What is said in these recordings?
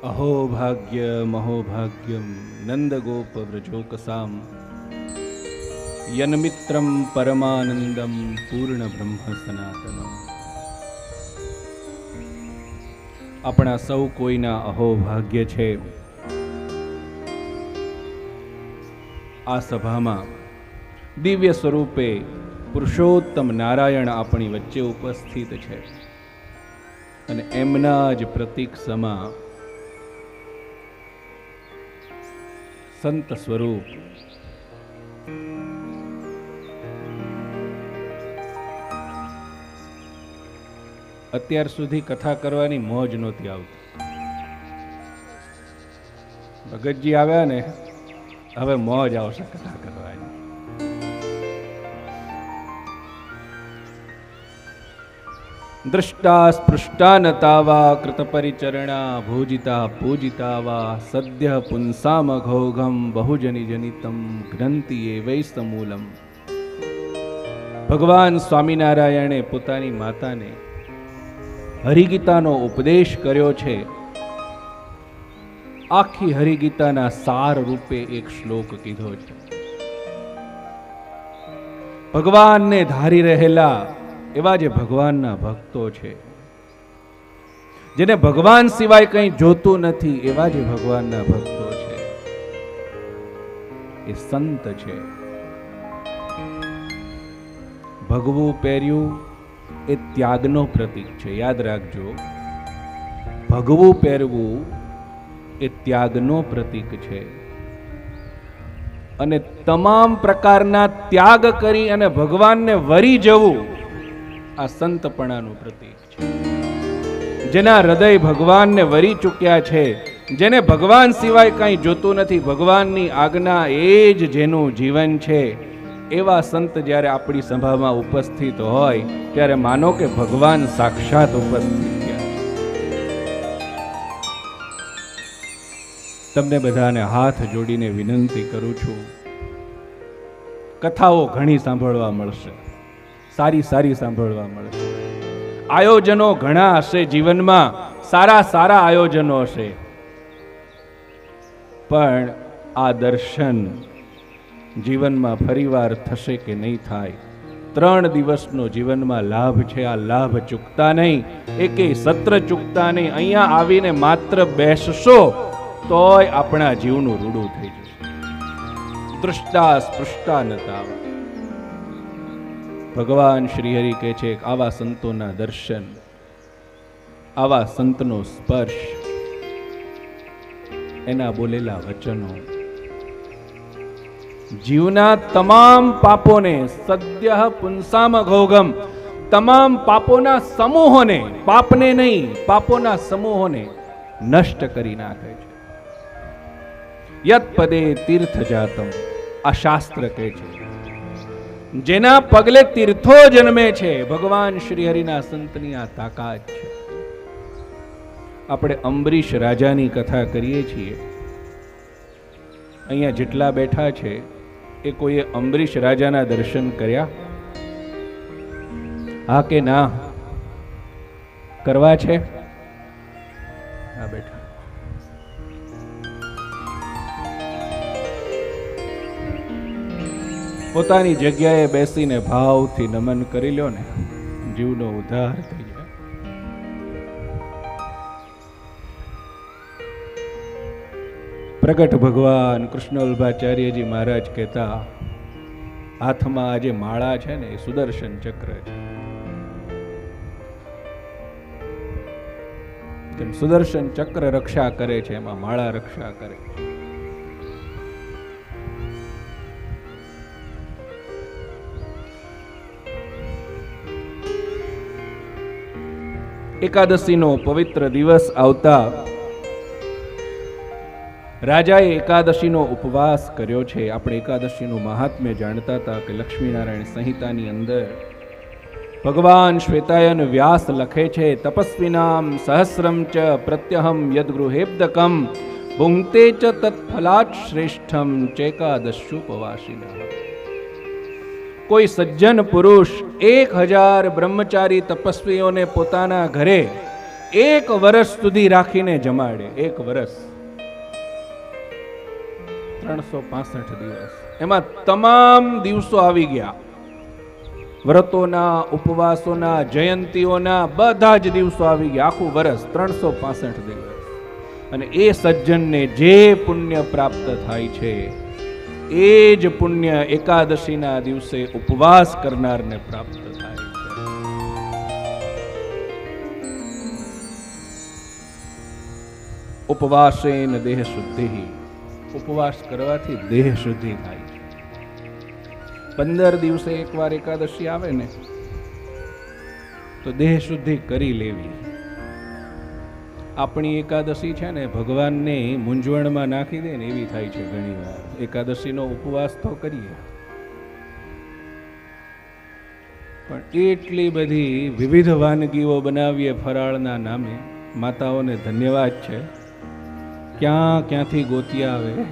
अहो भाग्य महोभाग्यम नंदगोप व्रजोकसाम यन्मित्रम परमानंदम पूर्ण ब्रह्म सनातनम। अपना सौ कोईना अहो भाग्य छे आ सभामां दिव्य स्वरूपे पुरुषोत्तम नारायण अपनी वच्चे उपस्थित छे अने एमना ज प्रतीक समा संत स्वरूप અત્યાર સુધી કથા કરવાની મોજ નહોતી આવતી. ભગતજી આવ્યા ને હવે મોજ આવશે કથા કરવાની. દૃષ્ટા સ્પૃષ્ટા નતાવા કૃત પરિચરણા ભોજિતા પૂજિતા વા સદ્ય પુંસામ ઘોઘમ બહુજની જનિતમ ગ્રંથિ વૈ સમૂલમ. ભગવાન સ્વામિનારાયણે પોતાની માતાને હરિગીતાનો ઉપદેશ કર્યો છે. આખી હરિગીતાના સાર રૂપે એક શ્લોક કીધો છે. ભગવાનને ધારી રહેલા એવા જે ભગવાનના ભક્તો છે, જેને ભગવાન સિવાય કંઈ જોતું નથી, એવા જે ભગવાનના ભક્તો છે એ સંત છે. ભગવું પહેર્યું એ ત્યાગનો પ્રતીક છે. યાદ રાખજો, ભગવું પહેરવું એ ત્યાગનો પ્રતીક છે અને તમામ પ્રકારના ત્યાગ કરી અને ભગવાનને વરી જવું આ સંતપણાનું પ્રતીક છે. જેના હૃદય ભગવાનને વરી ચૂક્યા છે, જેને ભગવાન સિવાય કંઈ જોતું નથી, ભગવાનની આજ્ઞા એ જ જેનું જીવન છે, એવા સંત જ્યારે આપણી સભામાં ઉપસ્થિત હોય ત્યારે માનો કે ભગવાન સાક્ષાત ઉપસ્થિત થયા. તમને બધાને હાથ જોડીને વિનંતી કરું છું, કથાઓ ઘણી સાંભળવા મળશે, સારી સારી સાંભળવા મળશે. આયોજનો ઘણા હશે જીવનમાં, સારા સારા આયોજનો હશે, પણ આ દર્શન જીવનમાં ફરીવાર થશે કે નહીં થાય. 3 દિવસનો જીવનમાં લાભ છે, આ લાભ ચૂકતા નહીં, એકેય સત્ર ચૂકતા નહીં. અહીંયા આવીને માત્ર બેસશો તોય આપણા જીવનું રૂડું થઈ જશે. દૃષ્ટા સ્પૃષ્ટા નતા. ભગવાન શ્રી હરિ કહે છે આવા સંતોના દર્શન, આવા સંતનો સ્પર્શ, એના બોલેલા વચનો જીવના તમામ પાપોને, સદ્ય પુંસામ ઘોઘમ, તમામ પાપોના સમૂહોને, પાપને નહીં પાપોના સમૂહોને નષ્ટ કરી નાખે છે. યત પદે તીર્થ જાતમ, આ શાસ્ત્ર કહે છે. જેના પગલે તીર્થો જન્મે છે, ભગવાન શ્રી હરિના સંતની આ તાકાત છે. આપણે અંબરીશ રાજાની કથા કરીએ છીએ. અહીંયા જેટલા બેઠા છે એ કોઈએ અંબરીશ રાજાના દર્શન કર્યા? હા કે ના? કરવા છે? હા બેઠા. પોતાની જગ્યાએ બેસીને ભાવથી નમન કરી લ્યો ને, જીવનો ઉદ્ધાર થઈ જાય. પ્રગટ ભગવાન કૃષ્ણવલ્ભાચાર્યજી મહારાજ કહેતા, હાથમાં આ જે માળા છે ને એ સુદર્શન ચક્ર છે. જેમ સુદર્શન ચક્ર રક્ષા કરે છે, એમાં માળા રક્ષા કરે છે. એકાદશીનો પવિત્ર દિવસ આવતા રાજાએ એકાદશીનો ઉપવાસ કર્યો છે. આપણે એકાદશીનું મહાત્મ્ય જાણતા હતા કે લક્ષ્મીનારાયણ સંહિતાની અંદર ભગવાન શ્વેતાયન વ્યાસ લખે છે, તપસ્વીનામ સહસ્રમ ચ પ્રત્યહમ યદગૃહેબ્દકમ ભુંક્તે ચ તત્ફલાત શ્રેષ્ઠમ ચેકાદશ્યુપવાસિનઃ. કોઈ સજ્જન પુરુષ 1000 બ્રહ્મચારી તપસ્વીઓને પોતાના ઘરે 1 વર્ષ સુધી રાખીને જમાડે. 1 વર્ષ, 365 દિવસ, એમાં તમામ દિવસો આવી ગયા. વ્રતોના, ઉપવાસોના, જયંતીઓના બધા જ દિવસો આવી ગયા. આખું વર્ષ 365 દિવસ. અને એ સજ્જનને જે પુણ્ય પ્રાપ્ત થાય છે એ જ પુણ્ય એકાદશીના દિવસે ઉપવાસ કરનારને પ્રાપ્ત થાય છે. ઉપવાસેન દેહ શુદ્ધિ, ઉપવાસ કરવાથી દેહ શુદ્ધિ થાય છે. 15 દિવસે એકવાર એકાદશી આવે ને તો દેહ શુદ્ધિ કરી લેવી. આપણી એકાદશી છે ને ભગવાનને મૂંઝવણમાં નાખી દે ને એવી થાય છે ઘણી વાર. એકાદશીનો ઉપવાસ તો કરીએ પણ એટલી બધી વિવિધ વાનગીઓ બનાવીએ ફરાળના નામે. માતાઓને ધન્યવાદ છે, ક્યાંથી ગોતિયા આવે,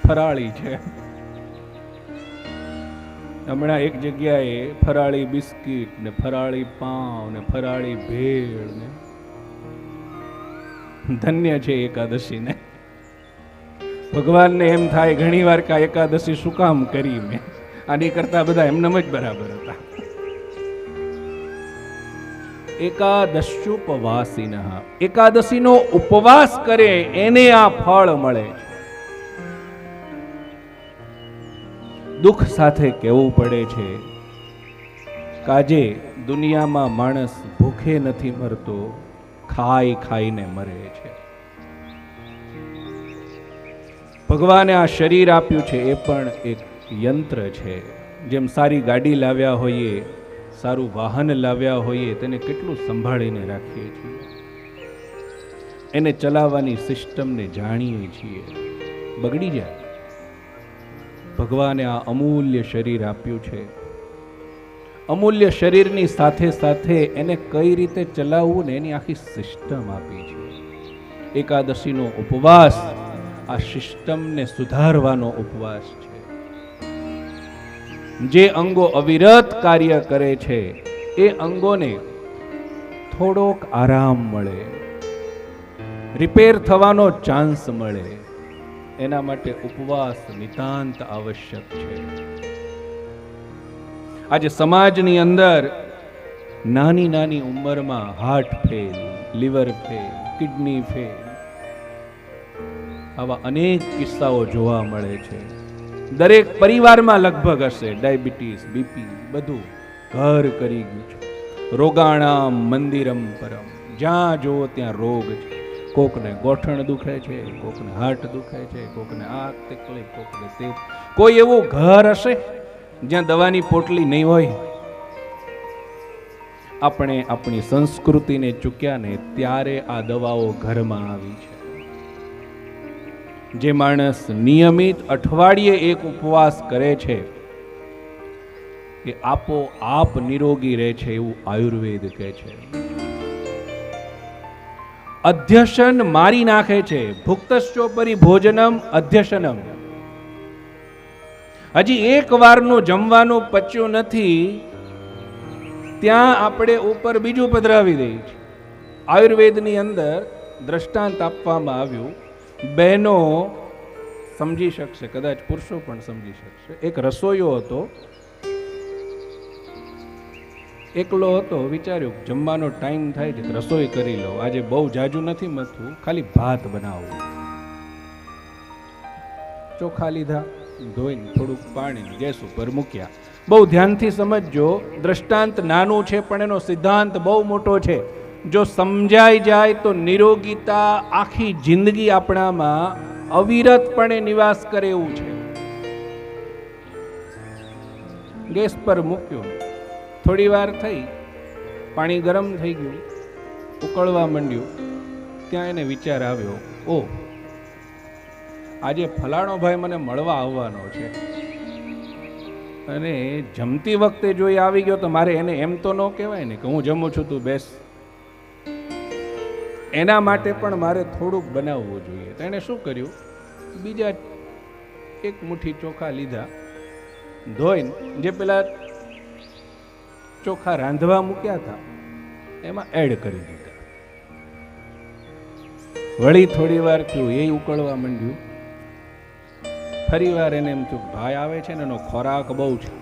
ફરાળી છે. હમણાં એક જગ્યાએ ફરાળી બિસ્કીટ ને ફરાળી પાઉં ને ફરાળી ભેળ ને. ધન્ય છે એકાદશીને. ભગવાનને એમ થાય ઘણી વાર કે એકાદશી શું કામ કરી મેં, આની કરતા બધા એમનેમ જ બરાબર હતા. એકાદશ્યુપવાસિનઃ, એકાદશીનો ઉપવાસ કરે એને આ ફળ મળે છે. દુઃખ સાથે કહેવું પડે છે કે આજે દુનિયામાં માણસ ભૂખે નથી મરતો, ખાઈ ખાઈને મરે છે. ભગવાને આ શરીર આપ્યું છે એ પણ એક યંત્ર છે. જેમ સારી ગાડી લાવ્યા હોઈએ, સારું વાહન લાવ્યા હોઈએ, તેને કેટલું સંભાળીને રાખીએ છીએ, એને ચલાવવાની સિસ્ટમને જાણીએ છીએ, બગડી જાય. ભગવાને આ અમૂલ્ય શરીર આપ્યું છે. અમૂલ્ય શરીરની સાથે સાથે એને કઈ રીતે ચલાવવું ને એની આખી સિસ્ટમ આપી છે. એકાદશીનો ઉપવાસ આ સિસ્ટમને સુધારવાનો ઉપવાસ છે. જે અંગો અવિરત કાર્ય કરે છે એ અંગોને થોડોક આરામ મળે, રિપેર થવાનો ચાન્સ મળે. એના માટે ઉપવાસ નિતાંત આવશ્યક છે. આજે સમાજની અંદર નાની નાની ઉંમરમાં heart fail, liver fail, kidney fail, આવા અનેક કિસ્સાઓ જોવા મળે છે. દરેક પરિવારમાં લગભગ હશે. ડાયાબિટીસ, બીપી બધું ઘર કરી ગયું છે. રોગાણામ મંદિરમ પરમ, જ્યાં જુઓ ત્યાં રોગ છે. કોકને ગોઠણ દુખે છે, કોકને હાર્ટ દુખે છે, કોકને આ તકલીફ, કોકને તે. કોઈ એવું ઘર હશે જ્યાં દવાની પોટલી નહીં હોય? આપણે આપણી સંસ્કૃતિને ચૂક્યા ને ત્યારે આ દવાઓ ઘરમાં આવી છે. જે માણસ નિયમિત અઠવાડિયે એક ઉપવાસ કરે છે એ આપોઆપ નિરોગી રહે છે, એવું આયુર્વેદ કહે છે. અધ્યશન મારી નાખે છે. ભુક્તશ્ચોપરી ભોજનમ અધ્યશનમ. હજી એક વારનું જમવાનું પચ્યું નથી ત્યાં આપણે ઉપર બીજું પધરાવી દઈએ છીએ. આયુર્વેદની અંદર દ્રષ્ટાંત આપવામાં આવ્યું, બહેનો સમજી શકશે, કદાચ પુરુષો પણ સમજી શકશે. એક રસોઈયો હતો, એકલો હતો. વિચાર્યું જમવાનો ટાઈમ થાય છે, રસોઈ કરી લો. આજે બહુ જાજુ નથી મથવું, ખાલી ભાત બનાવવું. ચોખા લીધા, ધોઈને થોડુંક પાણી ગેસ ઉપર મૂક્યા. બહુ ધ્યાનથી સમજજો, દ્રષ્ટાંત નાનું છે પણ એનો સિદ્ધાંત બહુ મોટો છે. જો સમજાઈ જાય તો નિરોગીતા આખી જિંદગી આપણામાં અવિરતપણે નિવાસ કરે એવું છે. ગેસ પર મૂક્યો, થોડી વાર થઈ, પાણી ગરમ થઈ ગયું, ઉકળવા માંડ્યું. ત્યાં એને વિચાર આવ્યો, ઓ આજે ફલાણો ભાઈ મને મળવા આવવાનો છે અને જમતી વખતે જો એ આવી ગયો તો મારે એને એમ તો ન કહેવાય ને કે હું જમું છું તું બેસ. એના માટે પણ મારે થોડુંક બનાવવું જોઈએ. તો એને શું કર્યું, બીજા એક મુઠ્ઠી ચોખા લીધા, ધોઈને જે પેલા ચોખા રાંધવા મૂક્યા હતા એમાં એડ કરી દીધા. વળી થોડી વાર થયું, એ ઉકળવા માંડ્યું. ફરી વાર એને એમ થયું ભાઈ આવે છે ને એનો ખોરાક બહુ છે,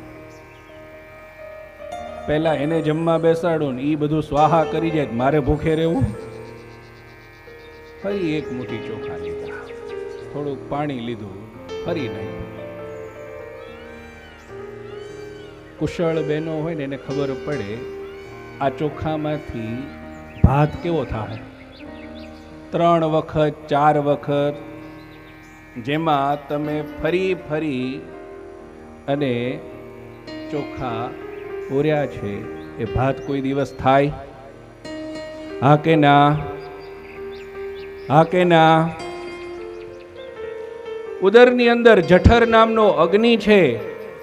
પહેલા એને જમવા બેસાડો ને એ બધું સ્વાહા કરી જાય, મારે ભૂખે રહેવું. ફરી એક મુઠ્ઠી ચોખા લીધા, થોડુંક પાણી લીધું, ફરી નહીં. કુશળ બહેનો હોય ને એને ખબર પડે આ ચોખામાંથી ભાત કેવો થાય. 3 વખત 4 વખત જેમાં તમે ફરી ફરી અને ચોખા ઓર્યા છે એ ભાત કોઈ દિવસ થાય? હા કે ના? હા કે ના? ઉદરની અંદર જઠર નામનો અગ્નિ છે.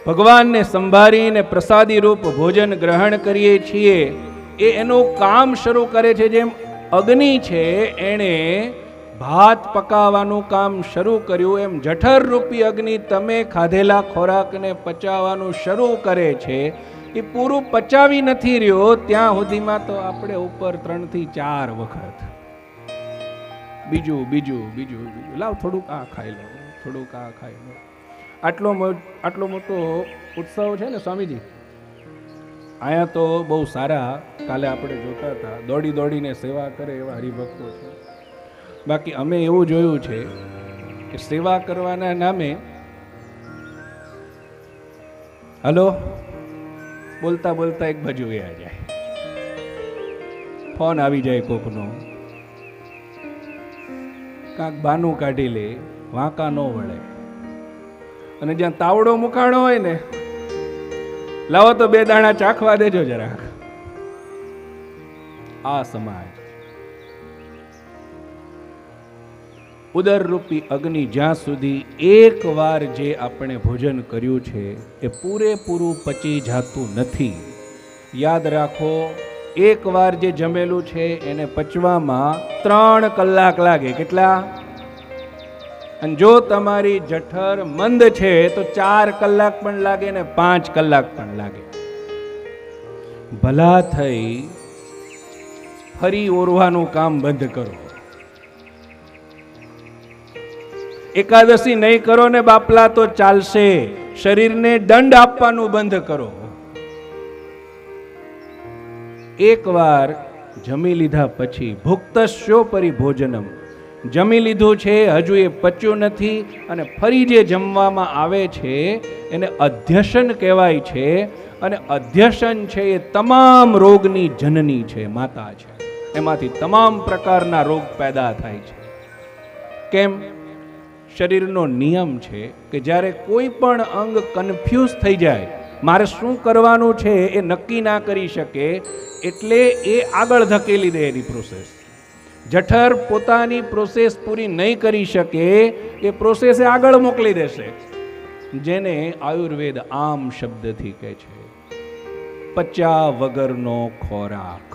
ભગવાનને સંભાળીને પ્રસાદી રૂપ ભોજન ગ્રહણ કરીએ છીએ. એ એનું કામ શરૂ કરે છે. જેમ અગ્નિ છે એણે ભાત પકાવવાનું કામ શરૂ કર્યું, એમ જઠર રૂપી અગ્નિ તમે ખાધેલા ખોરાકને પચાવવાનું શરૂ કરે છે. એ પૂરું પચાવી નથી રહ્યો ત્યાં સુધીમાં તો આપણે ઉપર 3 થી 4 વખત બીજું બીજું બીજું બીજું, લાવ થોડુંક આ ખાઈ લો, થોડુંક આ ખાઈ લો. આટલો મોટો ઉત્સવ છે ને સ્વામીજી, અહીંયા તો બહુ સારા, કાલે આપણે જોતા હતા દોડી દોડીને સેવા કરે એવા હરિભક્તો છે. બાકી અમે એવું જોયું છે કે સેવા કરવાના નામે, હલો બોલતા બોલતા એક બાજુ વયા જાય, ફોન આવી જાય કોકનો, કાંક બાનું કાઢી લે, વાંકા ન વળે. અને જ્યાં તાવડો મુકાણો હોય ને, લાવો તો 2 દાણા ચાખવા દેજો જરાક. આ સમાજ ઉદરરૂપી અગ્નિ જ્યાં સુધી એક વાર જે આપણે ભોજન કર્યું છે એ પૂરેપૂરું પચી જાતું નથી. યાદ રાખો, એક વાર જે જમેલું છે એને પચવામાં 3 કલાક લાગે. કેટલા? અને જો તમારી જઠર મંદ છે તો 4 કલાક પણ લાગે ને 5 કલાક પણ લાગે. ભલા થઈ ફરી ઓરવાનું કામ બંધ કરો. એકાદશી નહીં કરો ને બાપલા તો ચાલશે, શરીરને દંડ આપવાનું બંધ કરો. એક વાર જમી લીધા પછી ભુક્તસ્યો પરિભોજનમ, જમી લીધું છે હજુ એ પચ્યું નથી અને ફરી જે જમવામાં આવે છે એને અધ્યસન કહેવાય છે. અને અધ્યસન છે એ તમામ રોગની જનની છે, માતા છે. એમાંથી તમામ પ્રકારના રોગ પેદા થાય છે. કેમ? શરીરનો નિયમ છે કે જ્યારે કોઈ પણ અંગ કન્ફ્યુઝ થઈ જાય, મારે શું કરવાનું છે એ નક્કી ના કરી શકે, એટલે એ આગળ ધકેલી દે એની પ્રોસેસ. જઠર પોતાની પ્રોસેસ પૂરી નહીં કરી શકે એ પ્રોસેસ આગળ મોકલી દેશે, જેને આયુર્વેદ આમ શબ્દથી કહે છે પચ્યા વગરનો ખોરાક.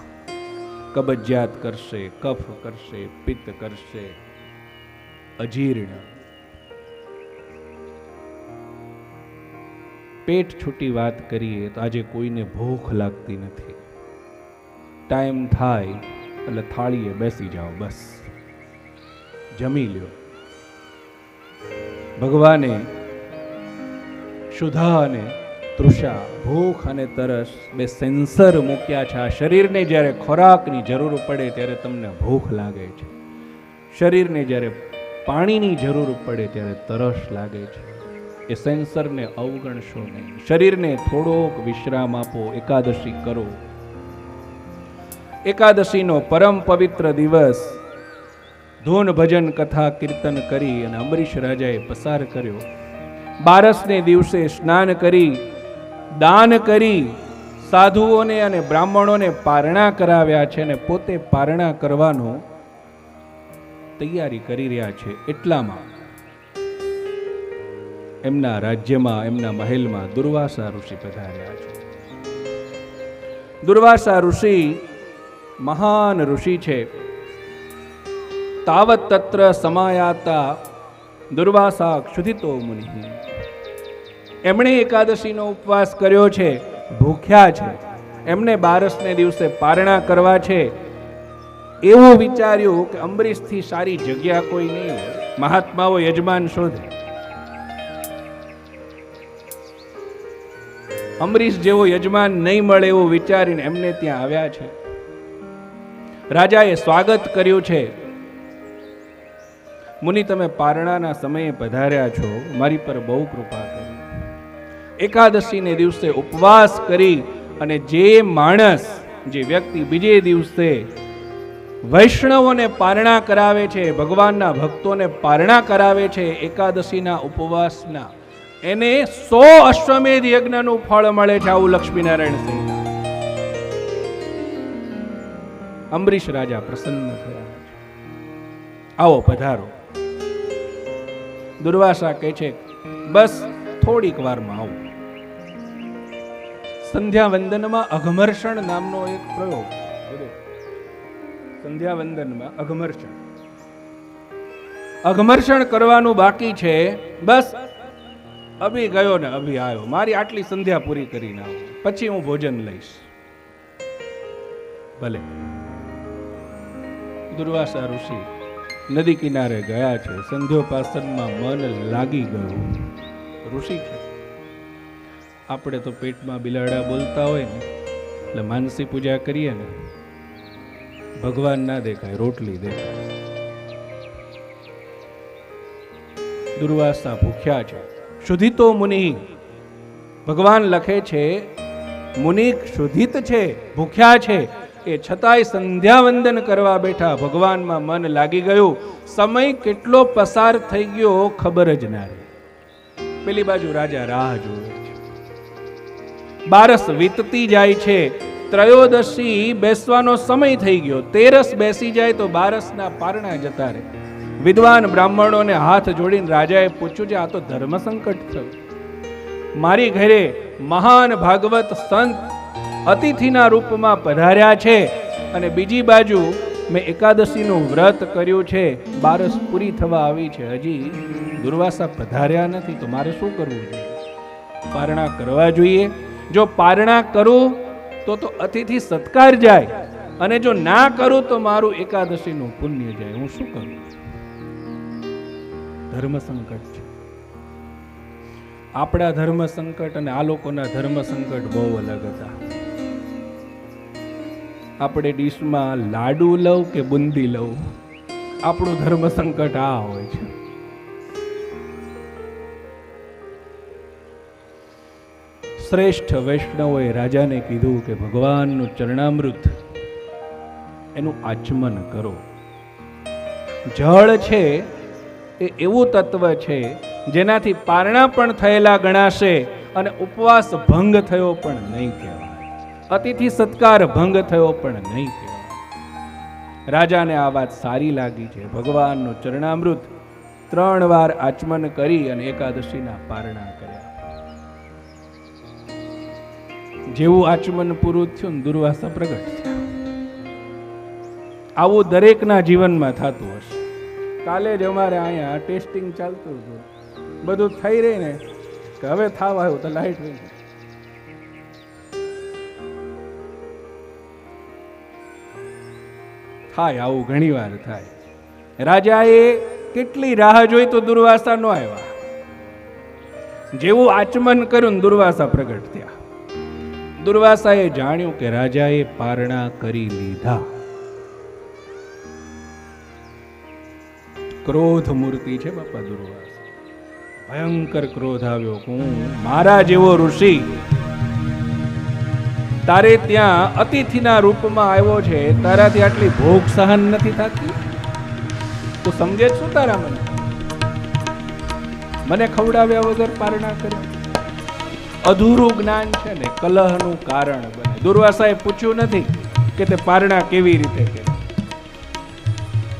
કબજિયાત કરશે, કફ કરશે, પિત્ત કરશે, અજીર્ણ. પેટ છૂટી વાત કરીએ તો આજે કોઈને ભૂખ લાગતી નથી. ટાઈમ થાય એટલે થાળીએ બેસી જાઓ, બસ જમી લ્યો. ભગવાને ક્ષુધા અને તૃષા, ભૂખ અને તરસ 2 સેન્સર મૂક્યા છે. આ શરીરને જ્યારે ખોરાકની જરૂર પડે ત્યારે તમને ભૂખ લાગે છે, શરીરને જ્યારે પાણીની જરૂર પડે ત્યારે તરસ લાગે છે. એ સેન્સરને અવગણશો નહીં. શરીરને થોડોક વિશ્રામ આપો, એકાદશી કરો. એકાદશીનો પરમ પવિત્ર દિવસ ધૂન ભજન કથા કીર્તન કરી અને અંબરીશ રાજાએ પસાર કર્યો. 12ને દિવસે સ્નાન કરી, દાન કરી, સાધુઓને અને બ્રાહ્મણોને પારણા કરાવ્યા છે અને પોતે પારણા કરવાનો તૈયારી કરી રહ્યા છે. એટલામાં એમના રાજ્યમાં, એમના મહેલમાં દુર્વાસા ઋષિ પધાર્યા છે. દુર્વાસા ઋષિ મહાન ઋષિ છે. તાવત તત્ર સમાયાતા દુર્વાસા ક્ષુધિતો મુનિ. એમણે એકાદશીનો ઉપવાસ કર્યો છે, ભૂખ્યા છે. એમને 12ને દિવસે પારણા કરવા છે. એવું વિચાર્યું કે અંબરીશથી સારી જગ્યા કોઈ નહીં હોય, મહાત્માઓ યજમાન શોધે. અંબરીશ જેવો યજમાન નહીં મળે એવું વિચારીને એમને ત્યાં આવ્યા છે. રાજાએ સ્વાગત કર્યું છે. મુનિ, તમે પારણાના સમયે પધાર્યા છો, મારી પર બહુ કૃપા કરી. એકાદશીને દિવસે ઉપવાસ કરી અને જે માણસ, જે વ્યક્તિ બીજે દિવસે વૈષ્ણવોને પારણા કરાવે છે, ભગવાનના ભક્તોને પારણા કરાવે છે એકાદશીના ઉપવાસના, એને 100 અશ્વમેધ યજ્ઞનું ફળ મળે છે. આવું લક્ષ્મીનારાયણ સિંહ. અંબરીશ રાજા પ્રસન્ન થયા. આવો પધારો. દુર્વાસા કહે છે, બસ થોડીક વારમાં આવું. સંધ્યા વંદનમાં અઘમર્ષણ નામનો એક પ્રયોગ. સંધ્યા વંદનમાં અઘમર્ષણ કરવાનું બાકી છે. બસ અભી ગયો ને અભી આવ્યો. મારી આટલી સંધ્યા પૂરી કરીને આવો, પછી હું ભોજન લઈશ. ભલે. દુર્વાસા ઋષિ નદી કિનારે ગયા છે. સંધ્યોપાસનમાં મન લાગી ગયું. ઋષિ છે. આપણે તો પેટમાં બિલાડા બોલતા હોય ને એટલે માનસી પૂજા કરીએ ને, ભગવાન ના દેખાય, રોટલી દેખાય. દુર્વાસા ભૂખ્યા છે. શુદ્ધિતો મુનિ, ભગવાન લખે છે મુનિ શુદ્ધિત છે, ભૂખ્યા છે, એ છતાંય સંધ્યા વંદન કરવા બેઠા. ભગવાનમાં મન લાગી ગયું. સમય કેટલો પસાર થઈ ગયો ખબર જ ના રહી. પેલી બાજુ રાજા રાહ જોવે છે. 12 વીતતી જાય છે. ત્રયોદશી બેસવાનો સમય થઈ ગયો. 13 બેસી જાય તો 12 ના પારણા જતા રહે. વિદ્વાન બ્રાહ્મણોને હાથ જોડીને રાજાએ પૂછ્યું છે, આ તો ધર્મ સંકટ થયું. મારી ઘરે મહાન ભાગવત સંત અતિથિના રૂપમાં પધાર્યા છે અને બીજી બાજુ મેં એકાદશીનું વ્રત કર્યું છે. 12 પૂરી થવા આવી છે, હજી દુર્વાસા પધાર્યા નથી. તો મારે શું કરવું જોઈએ? પારણા કરવા જોઈએ. જો પારણા કરું તો અતિથિ સત્કાર જાય, અને જો ના કરું તો મારું એકાદશીનું પુણ્ય જાય. હું શું કરું? ધર્મ સંકટ છે. આપણા ધર્મ સંકટ અને આ લોકોના ધર્મ સંકટ બહુ અલગ હતા. આપણે ડીશમાં લાડુ લઉં કે બુંદી લઉં, આપણું ધર્મ સંકટ આ હોય છે. શ્રેષ્ઠ વૈષ્ણવોએ રાજાને કીધું કે ભગવાનનું ચરણામૃત એનું આચમન કરો. જળ છે એ એવું તત્વ છે જેનાથી પારણા પણ થયેલા ગણાશે અને ઉપવાસ ભંગ થયો પણ નહીં કહેવાય, અતિથિ સત્કાર ભંગ થયો પણ નહીં કહેવાય. રાજાને આ વાત સારી લાગી છે. ભગવાનનું ચરણામૃત 3 વાર આચમન કરી અને એકાદશીના પારણા કર્યા. જેવું આચમન પૂરું થયું ને દુર્વાસા પ્રગટ થયા. આવું દરેકના જીવનમાં થતું હશે. કાલે જ અમારે અહીંયા ટેસ્ટિંગ ચાલતું હતું. બધું થઈ રહી ને કે હવે થાવ આવ્યું તો લાઈટ વહી ગઈ. થાય આવું ઘણી વાર થાય. રાજાએ કેટલી રાહ જોઈ તો દુર્વાસા ન આવ્યા. જેવું આચમન કર્યું ને દુર્વાસા પ્રગટ થયા. દુર્વાસાએ જાણ્યું કે રાજાએ પારણા કરી લીધા. ક્રોધ મૂર્તિ છે બાપા દુર્વાસા. ભયંકર ક્રોધ આવ્યો. હું મારા જેવો ઋષિ તારે ત્યાં અતિથિના રૂપમાં આવ્યો છે, તારાથી આટલી ભોગ સહન નથી થતી? તું સમજે શું? તારા મને ખવડાવ્યા વગર પારણા કરી. અધૂરું જ્ઞાન છે ને કલહનું કારણ બને. દુર્વાસાએ પૂછ્યું નથી કે તે પારણા કેવી રીતે કરી.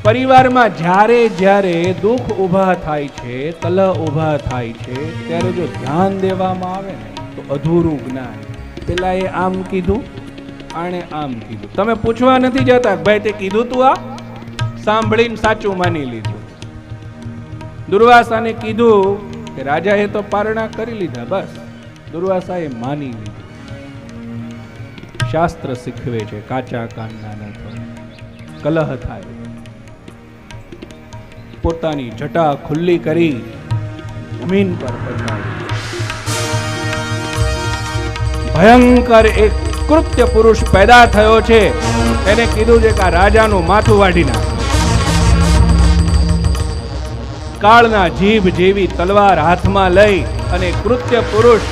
પરિવારમાં જ્યારે જ્યારે દુઃખ ઊભા થાય છે, કલહ ઊભા થાય છે, ત્યારે જો ધ્યાન દેવામાં આવે ને તો અધૂરું જ્ઞાન. પેલા એ આમ કીધું, આણે આમ કીધું. તમે પૂછવા નથી જતા ભાઈ તે કીધું તું આ? સાંભળીને સાચું માની લીધું. દુર્વાસાને કીધું કે રાજાએ તો પારણા કરી લીધા, બસ દુર્વાસાએ માની લીધું. શાસ્ત્ર શીખવે છે, કાચા કાનના ન થવું. કલહ થાય, પોતાની જટા ખુલ્લી કરી જમીન પર પછાડી. ભયંકર એક કૃત્ય પુરુષ પેદા થયો છે. એને કીધું છે કે આ રાજાનું માથું વાઢી નાખ. કાળના જીભ જેવી તલવાર હાથમાં લઈ અને કૃત્ય પુરુષ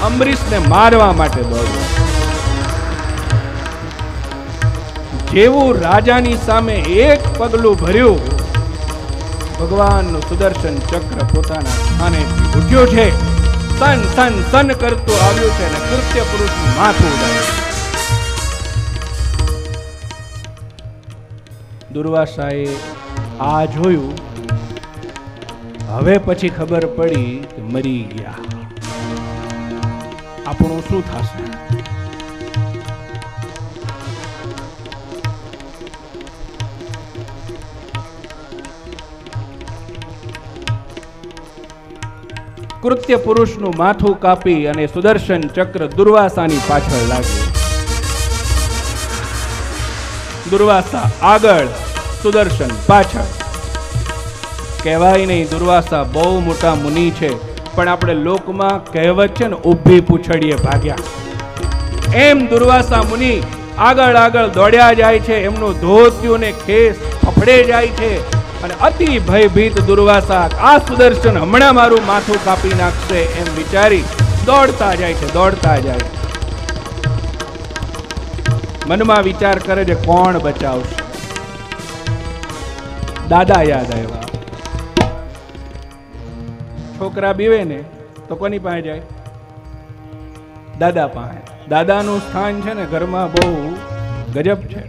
અંબરીશને મારવા માટે દોડ્યો. જેવું રાજાની સામે એક પગલું ભર્યું, ભગવાનનું સુદર્શન ચક્ર પોતાના સ્થાનેથી ઉઠ્યો છે. સન સન સન કરતું આવ્યું છે અને કૃત્ય પુરુષનું માથું ઉડાડ્યું. દુર્વાસાએ આ જોયું. હવે પછી ખબર પડી કે મરી ગયા. આપણું શું થશે? કૃત્ય પુરુષનું માથું કાપી અને સુદર્શન ચક્ર દુર્વાસાની પાછળ લાગ્યું. દુર્વાસા આગળ, સુદર્શન પાછળ. કહેવાય નહીં દુર્વાસા બહુ મોટા મુનિ છે, પણ આપણે લોકમાં કહેવત છે ને, ઊભી પૂછડીએ ભાગ્યા. એમ દુર્વાસા મુનિ આગળ આગળ દોડ્યા જાય છે. એમનું ધોતિયું ને ખેસ ફફડે જાય છે અને અતિ ભયભીત દુર્વાસા આ સુદર્શન હમણાં મારું માથું કાપી નાખશે એમ વિચારી દોડતા જાય છે, દોડતા જાય. મનમાં વિચાર કરે છે કોણ બચાવશે. દાદા યાદ આવ્યા. છોકરા બીવે ને તો કોની પાસે જાય? દાદા પાસે. દાદાનું સ્થાન છે ને ઘરમાં બહુ ગજબ છે.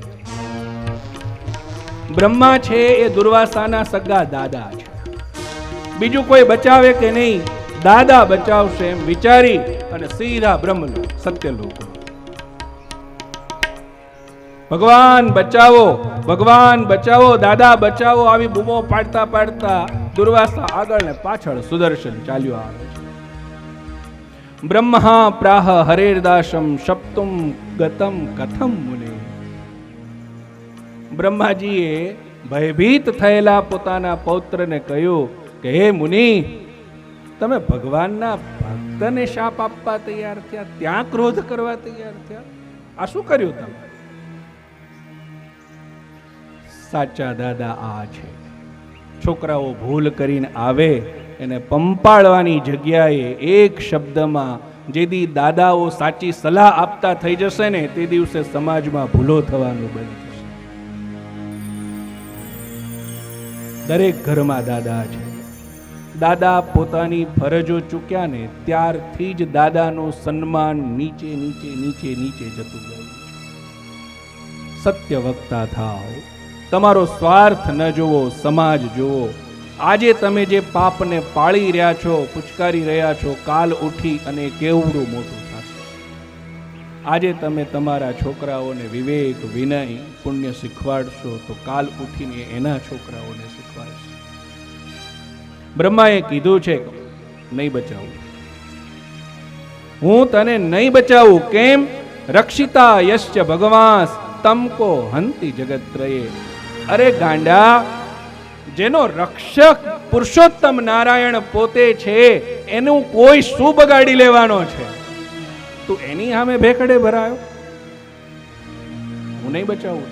બ્રહ્મા છે એ દુર્વાસાના સગા દાદા છે. બીજું કોઈ બચાવે કે નહીં, દાદા બચાવશે એમ વિચારી અને સીધા બ્રહ્મલોક, સત્યલોક. ભગવાન બચાવો, ભગવાન બચાવો, દાદા બચાવો, આવી બૂમો પાડતા પાડતા દુર્વાસા આગળ ને પાછળ સુદર્શન ચાલ્યો આવે છે. બ્રહ્મા પ્રાહ હરેર્દાસમ સપ્તુમ ગતમ કથમ મુનિ. બ્રહ્માજીએ ભયભીત થયેલા પોતાના પૌત્રને કહ્યું કે હે મુનિ, તમે ભગવાનના ભક્તને શાપ આપવા તૈયાર થયા, ત્યાં ક્રોધ કરવા તૈયાર થયા. આ શું કર્યું તમે? સાચા દાદા આ છે. છોકરાઓ ભૂલ કરીને આવે એને પંપાળવાની જગ્યાએ એક શબ્દમાં જે દી દાદાઓ સાચી સલાહ આપતા થઈ જશે ને તે દિવસે સમાજમાં ભૂલો થવાનું બંધ થશે. દરેક ઘરમાં દાદા છે. દાદા પોતાની ફરજો ચૂક્યા ને ત્યારથી જ દાદાનું સન્માન નીચે નીચે નીચે નીચે જતું ગયું. સત્ય વક્તા થાઓ, તમારો સ્વાર્થ ન જુઓ, સમાજ જુઓ. આજે તમે જે પાપને પાળી રહ્યા છો, પુચકારી રહ્યા છો, કાલ ઉઠી અને કેવડું મોટું થશે. આજે તમે તમારા છોકરાઓને વિવેક, વિનય, પુણ્ય શીખવાડશો તો કાલ ઉઠીને એના છોકરાઓને શીખવાડશે. બ્રહ્માએ કીધું છે નહીં બચાવું, હું તને નહીં બચાવું. કેમ? રક્ષિતા યશ્ચ ભગવાન તમકો હંતિ જગત્રયે. અરે ગાંડા, જેનો રક્ષક પુરુષોત્તમ નારાયણ પોતે છે એનું કોઈ શું બગાડી લેવાનો છે? તું એની સામે ભેખડે ભરાયો. હું નહીં બચાવું,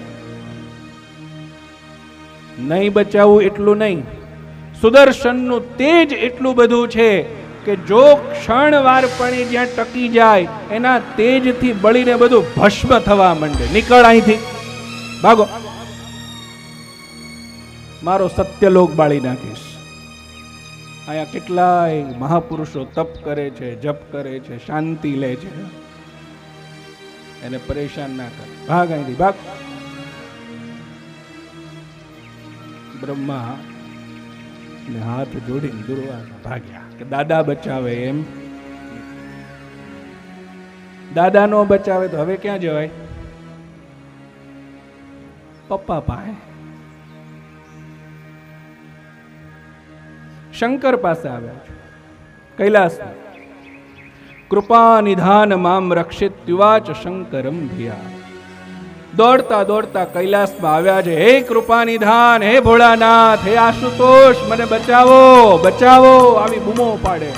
નહીં બચાવું એટલું નહીં, સુદર્શનનું તેજ એટલું બધું છે કે જો ક્ષણવાર પણ જ્યાં ટકી જાય એના તેજથી બળીને બધું ભસ્મ થવા માંડે. નીકળ અહીંથી, ભાગો, મારો સત્યલોક બાળી નાખીશ. અહીંયા કેટલાય મહાપુરુષો તપ કરે છે, જપ કરે છે, શાંતિ લે છે. એને પરેશાન ના કર, ભાગ અહીંથી, ભાગ. બ્રહ્મા ને હાથ જોડીને દુર્વાસા ભાગ્યા કે દાદા બચાવે એમ. દાદા નો બચાવે તો હવે ક્યાં જવાય? પપ્પા પાસે. શંકર પાસે આવ્યા છે કૈલાસ. કૃપા નિધાન મામ રક્ષિત્યુવાચ શંકરમ ધિયા. દોડતા દોડતા કૈલાસમાં આવ્યા છે. હે કૃપા નિધાન, હે ભોળાનાથ, હે આશુતોષ, મને બચાવો બચાવો, આવી બૂમો પાડે.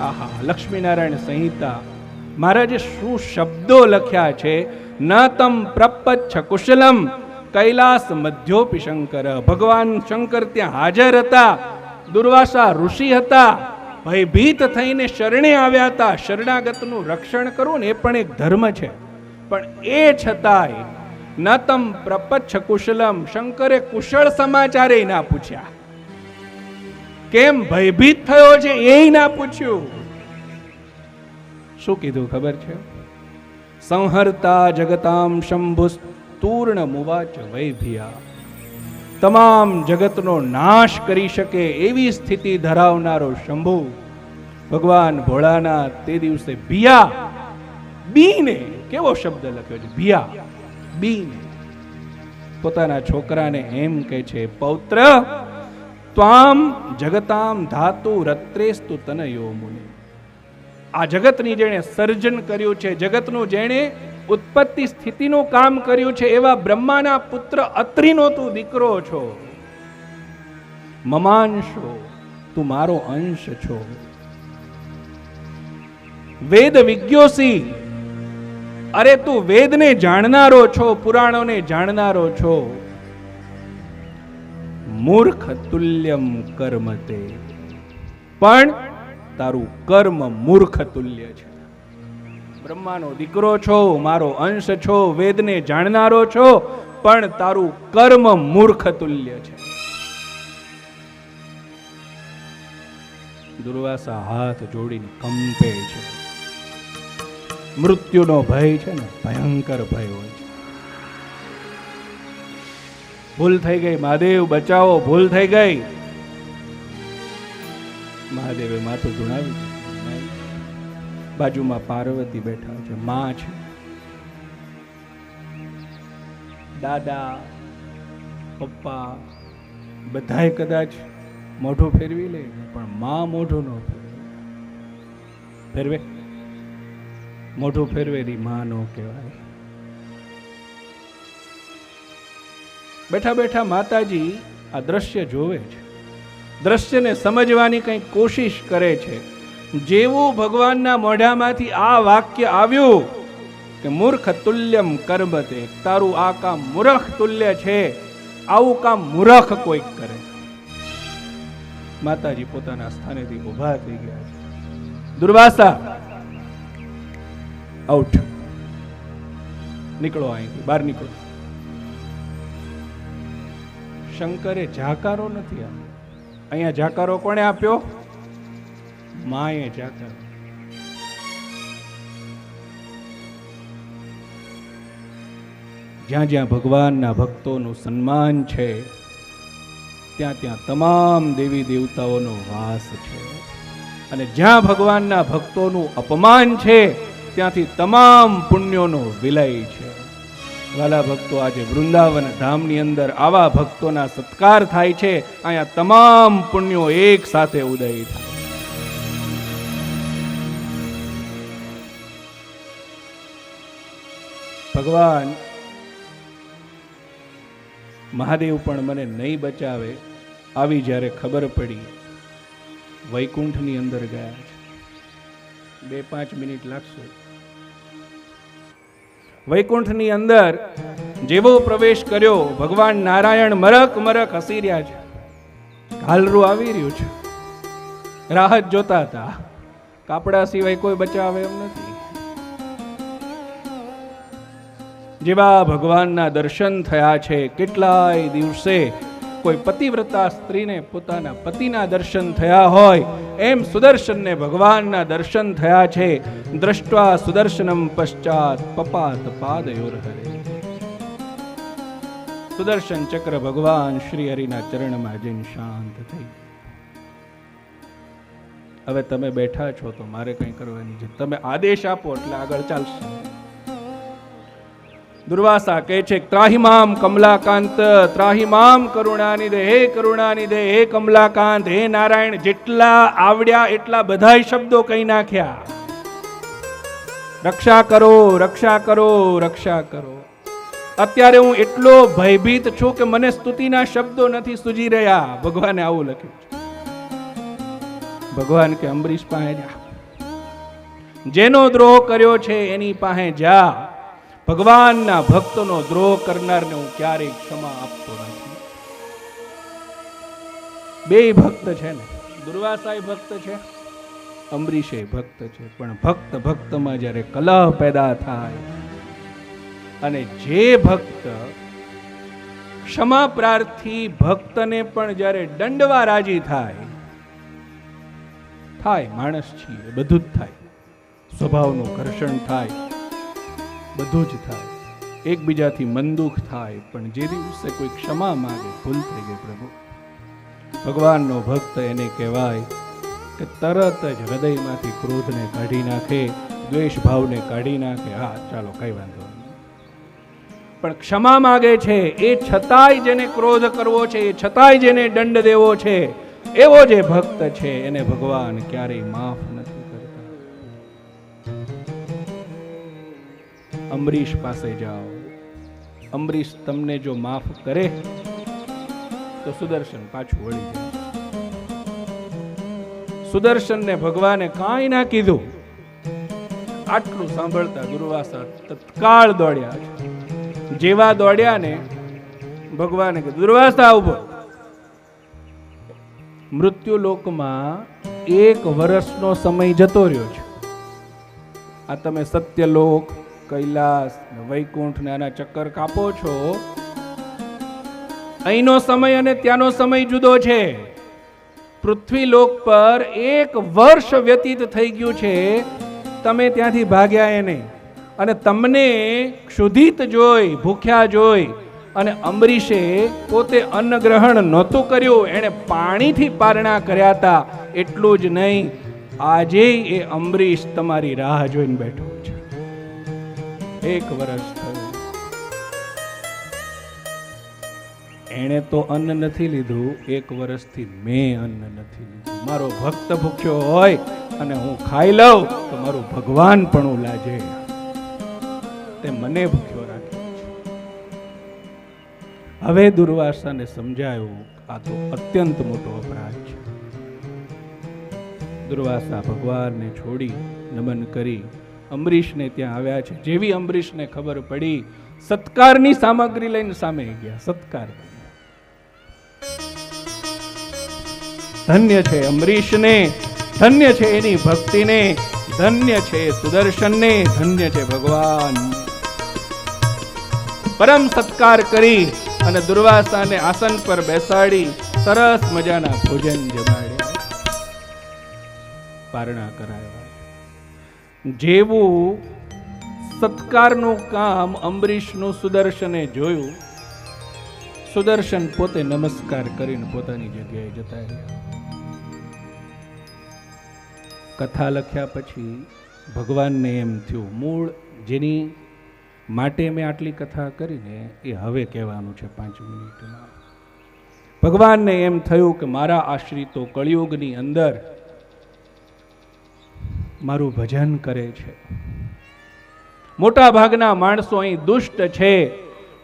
આહા, લક્ષ્મીનારાયણ સંહિતા મહારાજે શું શબ્દો લખ્યા છે. ન તમ પ્રપચ્છ કુશલમ કૈલાસ મધ્યોપી શંકર. ભગવાન શંકર ત્યાં હાજર હતા, દુર્વાસા ઋષિ હતા, ભયભીત થઈને શરણે આવ્યા હતા. શરણાગતનું રક્ષણ કરવું ને એ પણ એક ધર્મ છે. પણ એ છતાંય ન તમ પ્રપચ્છ કુશલમ, શંકરે કુશળ સમાચારે ના પૂછ્યા. કેમ ભયભીત થયો છે એ ના પૂછ્યું. શું કીધું ખબર છે? સંહર્તા જગતામ શંભુસ્તૂર્ણ મુવાચ વૈભિયા. તમામ જગતનો નાશ કરી શકે એવી સ્થિતિ ધરાવનારો શંભુ ભગવાન ભોળાનાથ તે દિવસે ભિયા, બીને, કેવો શબ્દ લખ્યો છે, ભિયા, બીને પોતાના છોકરાને એમ કહે છે, પૌત્ર ત્વામ જગતામ ધાતુ રત્રેસ્તુ તનયો મુનિ. આ જગતની જેણે સર્જન કર્યું છે, જગતનું જેણે ઉત્પત્તિ સ્થિતિનું કામ કર્યું છે, એવા બ્રહ્માના પુત્ર અત્રિનો તું દીકરો છો. મમાંશો, તું મારો અંશ છો. વેદ વિજ્ઞોસી, અરે તું વેદને જાણનારો છો, પુરાણોને જાણનારો છો. મૂર્ખ તુલ્યમ કર્મ તે, પણ તારું કર્મ મૂર્ખ તુલ્ય છે. બ્રહ્માનો દીકરો છો, મારો અંશ છો, વેદને જાણનારો છો, પણ તારું કર્મ મૂર્ખ તુલ્ય છે. દુર્વાસા હાથ જોડીને કંપે છે. મૃત્યુનો ભય છે ને, ભયંકર ભય હોય છે. ભૂલ થઈ ગઈ, મહાદેવ બચાવો, ભૂલ થઈ ગઈ. મહાદેવે માથું ધુણાવ્યું. બાજુમાં પાર્વતી બેઠા છે, માં છે, દાદા, પપ્પા બધાય કદાચ મોઢું ફેરવી લે, પણ માં મોઢું ન ફેરવે. મોઢું ફેરવેલી માં નો કહેવાય. બેઠા બેઠા માતાજી આ દ્રશ્ય જોવે છે, દ્રશ્યને સમજવાની કંઈક કોશિશ કરે છે. જેવું ભગવાનના મોઢામાંથી આ વાક્ય આવ્યું કે મૂર્ખ તુલ્યમ કર્મતે, તારું આ કામ મૂર્ખ તુલ્ય છે, આવું કામ મૂર્ખ કોઈક કરે. માતાજી પોતાના સ્થાનેથી ઊભા થઈ ગયા છે. દુર્વાસા, આઉટ, નીકળો અહીંથી, બહાર નીકળો. શંકરે જાકારો નથી આપ્યો. અહીંયા જાકારો કોણે આપ્યો? માએ જાકારો. જ્યાં જ્યાં ભગવાનના ભક્તોનું સન્માન છે, ત્યાં ત્યાં તમામ દેવી દેવતાઓનો વાસ છે. અને જ્યાં ભગવાનના ભક્તોનું અપમાન છે, ત્યાંથી તમામ પુણ્યોનો વિલય છે. વાલા ભક્તો, આજે વૃંદાવન ધામની અંદર આવા ભક્તોના સત્કાર થાય છે. અહીંયા તમામ પુણ્યો એક સાથે ઉદય થાય. ભગવાન મહાદેવ પણ મને નહીં બચાવે, આવી જ્યારે ખબર પડી, વૈકુંઠની અંદર ગયા છે. 2-5 મિનિટ લાગશે. વૈકુંઠની અંદર જેવો પ્રવેશ કર્યો, ભગવાન નારાયણ મરક મરક હસી રહ્યા છે. હાલરું આવી રહ્યું છે, રાહત જોતા હતા. કાપડા સિવાય કોઈ બચાવે એમ નથી. જેવા ભગવાનના દર્શન થયા છે, કેટલાય દિવસે કોઈ પતિવ્રતા સ્ત્રીને પોતાના પતિના દર્શન થયા હોય, એમ સુદર્શનને ભગવાનના દર્શન થયા છે. દ્રષ્ટ્વા સુદર્શનમ પશ્ચાત પપાત પાદયોર હરે. સુદર્શન ચક્ર ભગવાન શ્રી હરિના ચરણમાં જઈને શાંત થઈ. હવે તમે બેઠા છો તો મારે કંઈ કરવાની છે, તમે આદેશ આપો એટલે આગળ ચાલશે. દુર્વાસા કહે છે, ત્રાહિમામ કમલાકાંત, ત્રાહિમામ કરુણાનિધે, હે કરુણાનિધે, હે કમલાકાંત, હે નારાયણ. જેટલા આવડ્યા એટલા બધાય શબ્દો કહી નાખ્યા. રક્ષા કરો, રક્ષા કરો, રક્ષા કરો. અત્યારે હું એટલો ભયભીત છું કે મને સ્તુતિના શબ્દો નથી સૂજી રહ્યા. ભગવાને આવું લખ્યું છે. ભગવાન કે અંબરીશ પાસે જા, જેનો દ્રોહ કર્યો છે એની પાસે જા. ભગવાનના ભક્તનો દ્રોહ કરનારને હું ક્યારેય ક્ષમા આપતો નથી. બેય ભક્ત છે ને, દુર્વાસાય ભક્ત છે, અંબરીશે ભક્ત છે. પણ ભક્ત ભક્તમાં જ્યારે કલહ પેદા થાય અને જે ભક્ત ક્ષમા પ્રાર્થી ભક્તને પણ જ્યારે દંડવા રાજી થાય, માણસ છીએ, બધું જ થાય. સ્વભાવનું ઘર્ષણ થાય, બધું જ થાય. એકબીજાથી મન દુઃખ થાય. પણ જે દિવસે કોઈ ક્ષમા માંગે, ભૂલ થઈ ગઈ પ્રભુ, ભગવાનનો ભક્ત એને કહેવાય કે તરત જ હૃદયમાંથી ક્રોધને કાઢી નાખે, દ્વેષ ભાવને કાઢી નાખે. હા ચાલો કઈ વાંધો નહીં. પણ ક્ષમા માગે છે, એ છતાંય જેને ક્રોધ કરવો છે, એ છતાંય જેને દંડ દેવો છે, એવો જે ભક્ત છે એને ભગવાન ક્યારેય માફ નથી કરતા. અંબરીશ પાસે જાઓ. અંબરીશ તમને જો માફ કરે તો સુદર્શન પાછું વળી જાય. સુદર્શનને ભગવાને કાંઈ ના કીધું. આટલું સાંભળતા દુર્વાસા તત્કાળ દોડ્યા છે. જેવા દોડ્યા ને ભગવાને કીધું, દુર્વાસા ઉભો. મૃત્યુ લોકમાં 1 વર્ષનો સમય જતો રહ્યો છે. આ તમે સત્યલોક, કૈલાસ, વૈકુંઠ ને આના ચક્કર કાપો છો. અહીંનો સમય અને ત્યાંનો સમય જુદો છે. પૃથ્વી લોક પર 1 વર્ષ વ્યતીત થઈ ગયું છે. તમે ત્યાંથી ભાગ્યા એ નહીં. અને તમને ક્ષુધિત જોઈ, ભૂખ્યા જોઈ, અને અંબરીશે પોતે અન્ન ગ્રહણ નહોતું કર્યું, એણે પાણીથી પારણા કર્યા હતા. એટલું જ નહીં, આજે એ અંબરીશ તમારી રાહ જોઈને બેઠો છે. 1 વર્ષ થયું. એણે તો અન્ન નથી લીધું, 1 વર્ષથી મેં અન્ન નથી લીધું. મારો ભક્ત ભૂખ્યો હોય અને હું ખાઈ લઉં તો મારું ભગવાન પણ લાજે. તે મને ભૂખ્યો રાખ્યો છે. હવે દુર્વાસાને સમજાયું આ તો અત્યંત મોટો અપરાધ છે. દુર્વાસા ભગવાનને છોડી નમન કરી અંબરીશને ત્યાં આવ્યા છે. જેવી અંબરીશને ખબર પડી, સત્કારની સામગ્રી લઈને સામે ગયા. સત્કાર, ધન્ય છે અંબરીશને, ધન્ય છે એની ભક્તિને, ધન્ય છે સુદર્શનને, ધન્ય છે ભગવાન. પરમ સત્કાર કરી અને દુર્વાસાને આસન પર બેસાડી સરસ મજાના ભોજન જમાડ્યા, પારણા કરાવ્યા. જેવું સત્કારનું કામ અંબરીશનું સુદર્શને જોયું, સુદર્શન પોતે નમસ્કાર કરીને પોતાની જગ્યાએ જતા રહ્યા. કથા લખ્યા પછી ભગવાનને એમ થયું, મૂળ જેની માટે મેં આટલી કથા કરીને એ હવે કહેવાનું છે 5 મિનિટમાં. ભગવાનને એમ થયું કે મારા આશ્રિતો કળિયુગની અંદર મારું ભજન કરે છે. મોટા ભાગના માણસો અહીં દુષ્ટ છે.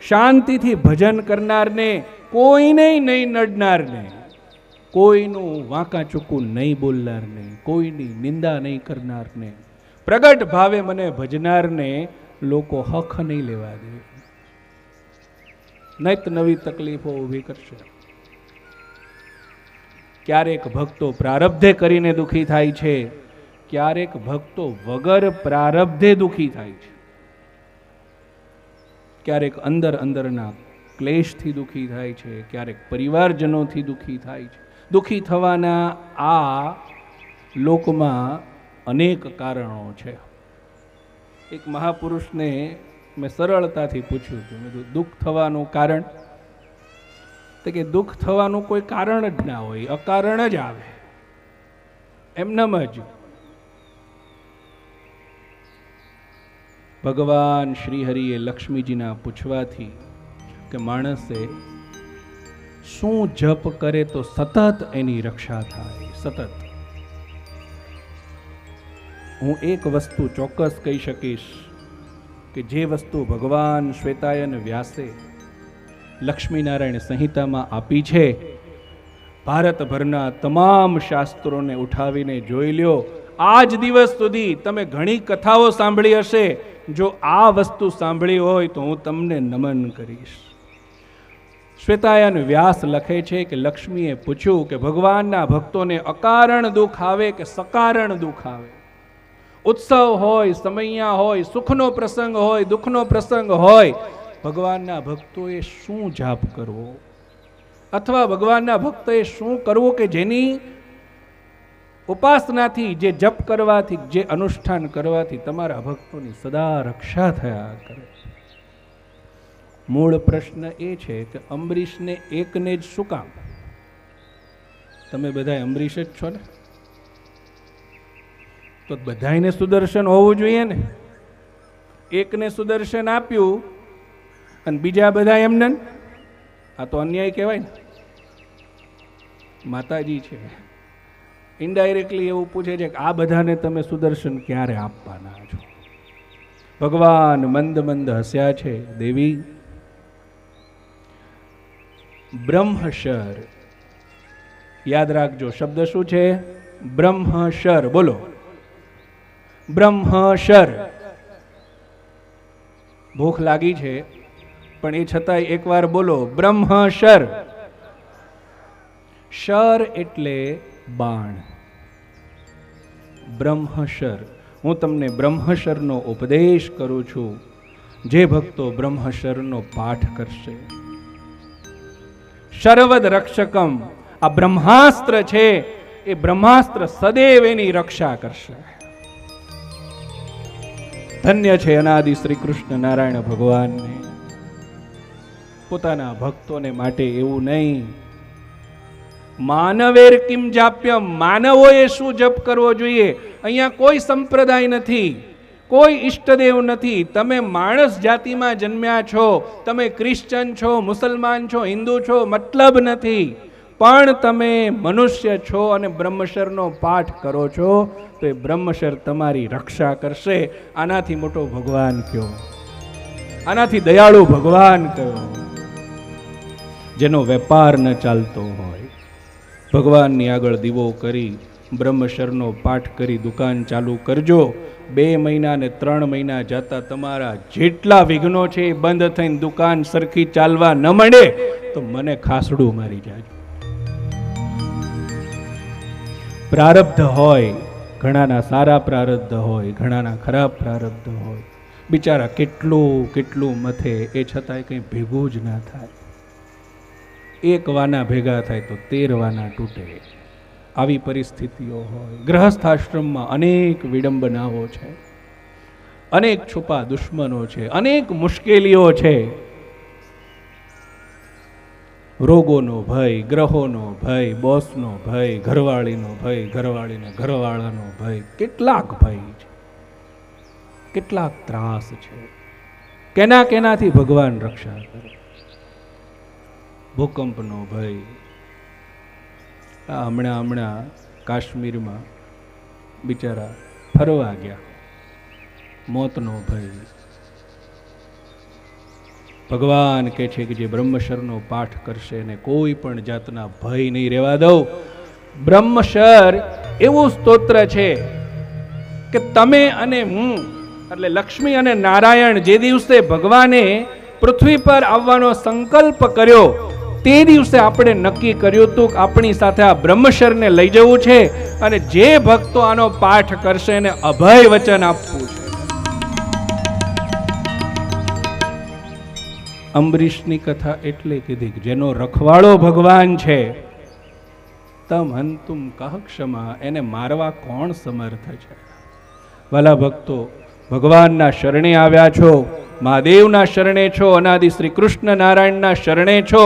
શાંતિથી ભજન કરનારને, કોઈને નહીં નડનારને, કોઈનું વાંકા ચૂકું નહીં બોલનારને, કોઈની નિંદા નહીં કરનારને, પ્રગટ ભાવે મને ભજનારને લોકો હક નહીં લેવા દે. નિત નવી તકલીફો ઊભી કરશે. ક્યારેક ભક્તો પ્રારબ્ધે કરીને દુખી થાય છે, ક્યારેક ભક્તો વગર પ્રારબ્ધે દુખી થાય છે. ક્યારેક અંદરના ક્લેશથી દુખી થાય છે, ક્યારેક પરિવારજનોથી દુખી થાય છે. દુખી થવાના આ લોકમાં અનેક કારણો છે. એક મહાપુરુષને મેં સરળતાથી પૂછ્યું હતું, મેં કીધું દુઃખ થવાનું કારણ? તો કે દુઃખ થવાનું કોઈ કારણ જ ના હોય, અકારણ જ આવે, એમનેમ જ. ભગવાન શ્રીહરિએ લક્ષ્મીજીના પૂછવાથી કે માણસે શું જપ કરે તો સતત એની રક્ષા થાય, સતત. હું એક વસ્તુ ચોક્કસ કહી શકીશ કે જે વસ્તુ ભગવાન શ્વેતાયન વ્યાસે લક્ષ્મીનારાયણ સંહિતામાં આપી છે, ભારતભરના તમામ શાસ્ત્રોને ઉઠાવીને જોઈ લ્યો. આજ દિવસ સુધી તમે ઘણી કથાઓ સાંભળી હશે, જો આ વસ્તુ સાંભળી હોય તો હું તમને નમન કરીશ. શ્વેતાયન વ્યાસ લખે છે કે લક્ષ્મીએ પૂછ્યું કે ભગવાનના ભક્તોને અકારણ દુઃખ આવે કે સકારણ દુઃખ આવે, ઉત્સવ હોય, સમૈયા હોય, સુખનો પ્રસંગ હોય, દુઃખનો પ્રસંગ હોય, ભગવાનના ભક્તોએ શું જાપ કરવો અથવા ભગવાનના ભક્તોએ શું કરવું કે જેની ઉપાસનાથી, જે જપ કરવાથી, જે અનુષ્ઠાન કરવાથી તમારા ભક્તોની સદા રક્ષા થયા કરે. મૂળ પ્રશ્ન એ છે કે અંબરીશને એકને જ શું કામ? તમે બધા અંબરીશ જ છો ને, તો બધાને સુદર્શન હોવું જોઈએ ને. એકને સુદર્શન આપ્યું અને બીજા બધા એમને, આ તો અન્યાય કહેવાય ને. માતાજી છે ઇનડાયરેક્ટલી એવું પૂછે છે કે આ બધાને તમે સુદર્શન ક્યારે આપવાના છો? ભગવાન મંદ મંદ હસ્યા છે. દેવી, બ્રહ્મશર, યાદ રાખજો શબ્દ શું છે? બ્રહ્મશર. બોલો, બ્રહ્મશર. ભૂખ લાગી છે પણ એ છતાંય એકવાર બોલો, બ્રહ્મશર. શર એટલે બાણ. બ્રહ્મશર. હું તમને બ્રહ્મશરનો ઉપદેશ કરું છું. જે ભક્તો બ્રહ્મશરનો પાઠ કરશે, શરવદ રક્ષકમ, આ બ્રહ્માસ્ત્ર છે, એ બ્રહ્માસ્ત્ર સદૈવ એની રક્ષા કરશે. ધન્ય છે અનાદિ શ્રી કૃષ્ણ નારાયણ ભગવાનને. પોતાના ભક્તોને માટે એવું નહીં, માનવેર કિમ જાપ્યમ, માનવોએ શું જપ કરવો જોઈએ. અહીંયા કોઈ સંપ્રદાય નથી, કોઈ ઈષ્ટદેવ નથી. તમે માણસ જાતિમાં જન્મ્યા છો, તમે ક્રિશ્ચન છો, મુસલમાન છો, હિન્દુ છો, મતલબ નથી. પણ તમે મનુષ્ય છો અને બ્રહ્મશરનો પાઠ કરો છો તો એ બ્રહ્મશર તમારી રક્ષા કરશે. આનાથી મોટો ભગવાન કયો? આનાથી દયાળુ ભગવાન કયો? જેનો વેપાર ન ચાલતો હોય, ભગવાનની આગળ દીવો કરી બ્રહ્મશરનો પાઠ કરી દુકાન ચાલુ કરજો. 2 મહિના ને 3 મહિના જતા તમારા જેટલા વિઘ્નો છે એ બંધ થઈને દુકાન સરખી ચાલવા ન મળે તો મને ખાસડું મારી જાજો. પ્રારબ્ધ હોય, ઘણાના સારા પ્રારબ્ધ હોય, ઘણાના ખરાબ પ્રારબ્ધ હોય. બિચારા કેટલું મથે, એ છતાંય કંઈ ભેગું જ ના થાય. 1 વાના ભેગા થાય તો 13 વાના તૂટે. આવી પરિસ્થિતિઓ હોય. ગ્રહસ્થાશ્રમમાં અનેક વિડંબનાઓ છે, અનેક છુપા દુશ્મનો છે, અનેક મુશ્કેલીઓ છે. રોગોનો ભય, ગ્રહોનો ભય, બોસનો ભય, ઘરવાળીનો ભય, ઘરવાળીને ઘરવાળાનો ભય, કેટલાક ભય છે, કેટલાક ત્રાસ છે. કેનાથી ભગવાન રક્ષા કરે? ભૂકંપનો ભય. હમણાં કાશ્મીરમાં બિચારા ફરવા ગયા, મોતનો ભય. ભગવાન કહે છે કે જે બ્રહ્મશરનો પાઠ કરશે એને કોઈ પણ જાતના ભય નહીં રહેવા દઉં. બ્રહ્મશર એવું સ્તોત્ર છે કે તમે અને હું, એટલે લક્ષ્મી અને નારાયણ જે દિવસે ભગવાને પૃથ્વી પર આવવાનો સંકલ્પ કર્યો તે દિવસે આપણે નક્કી કર્યું હતું કે આપણી સાથે આ બ્રહ્મશરને લઈ જવું છે અને જે ભક્તો આનો પાઠ કરશે એને અભય વચન આપવું છે. અંબરીશની કથા એટલે કીધી કે જેનો રખવાળો ભગવાન છે, તમ હંતુમ કહ ક્ષમા, એને મારવા કોણ સમર્થ છે? વાલા ભક્તો, ભગવાનના શરણે આવ્યા છો, મહાદેવના શરણે છો, અનાદિ શ્રી કૃષ્ણ નારાયણના શરણે છો.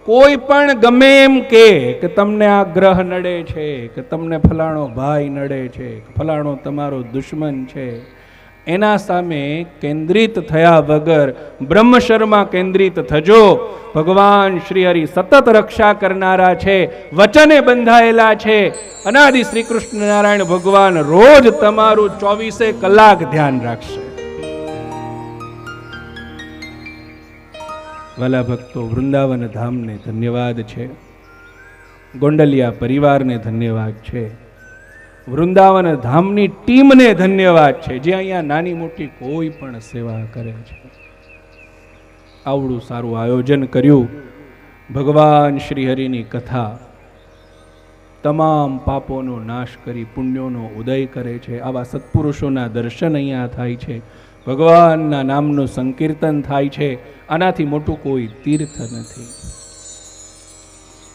કોઈ પણ ગમે એમ કે તમને આ ગ્રહ નડે છે, કે તમને ફલાણો ભાઈ નડે છે, ફલાણો તમારો દુશ્મન છે, એના સામે કેન્દ્રિત થયા વગર બ્રહ્મશરમાં કેન્દ્રિત થજો. ભગવાન શ્રી હરિ સતત રક્ષા કરનારા છે, વચને બંધાયેલા છે. અનાદિ શ્રી કૃષ્ણ નારાયણ ભગવાન રોજ તમારું 24 કલાક ધ્યાન રાખશે. વાલા ભક્તો, વૃંદાવન ધામને ધન્યવાદ છે, ગોંડલિયા પરિવારને ધન્યવાદ છે, વૃંદાવન ધામની ટીમને ધન્યવાદ છે, જે અહીંયા નાની મોટી કોઈ પણ સેવા કરે છે. આવડું સારું આયોજન કર્યું. ભગવાન શ્રી હરિની કથા તમામ પાપોનો નાશ કરી પુણ્યોનો ઉદય કરે છે. આવા સત્પુરુષોના દર્શન અહીંયા થાય છે, ભગવાનના નામનું સંકીર્તન થાય છે. આનાથી મોટું કોઈ તીર્થ નથી.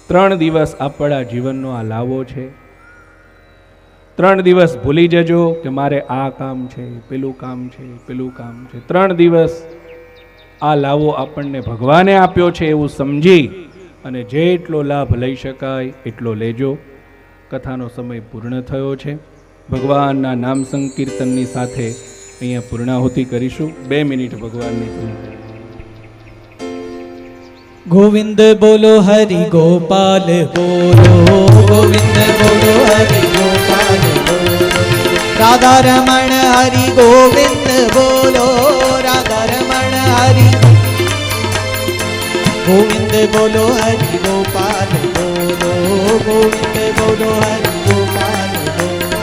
3 દિવસ આપણા જીવનનો આ લાવો છે. 3 દિવસ ભૂલી જજો કે મારે આ કામ છે, પેલું કામ છે, પેલું કામ છે. 3 દિવસ આ લાવો આપણને ભગવાને આપ્યો છે એવું સમજી અને જેટલો લાભ લઈ શકાય એટલો લેજો. કથાનો સમય પૂર્ણ થયો છે. ભગવાનના નામ સંકીર્તનની સાથે અહીંયા પૂર્ણાહુતિ કરીશું. 2 મિનિટ ભગવાનની ધૂન. गोविंद बोलो हरि गोपाल बोलो, गोविंद बोलो हरि गोपाल बोलो, राधा रमण हरि गोविंद बोलो, राधा रमण हरि गोविंद बोलो हरि गोपाल बोलो, गोविंद बोलो हरि गोपाल बोलो,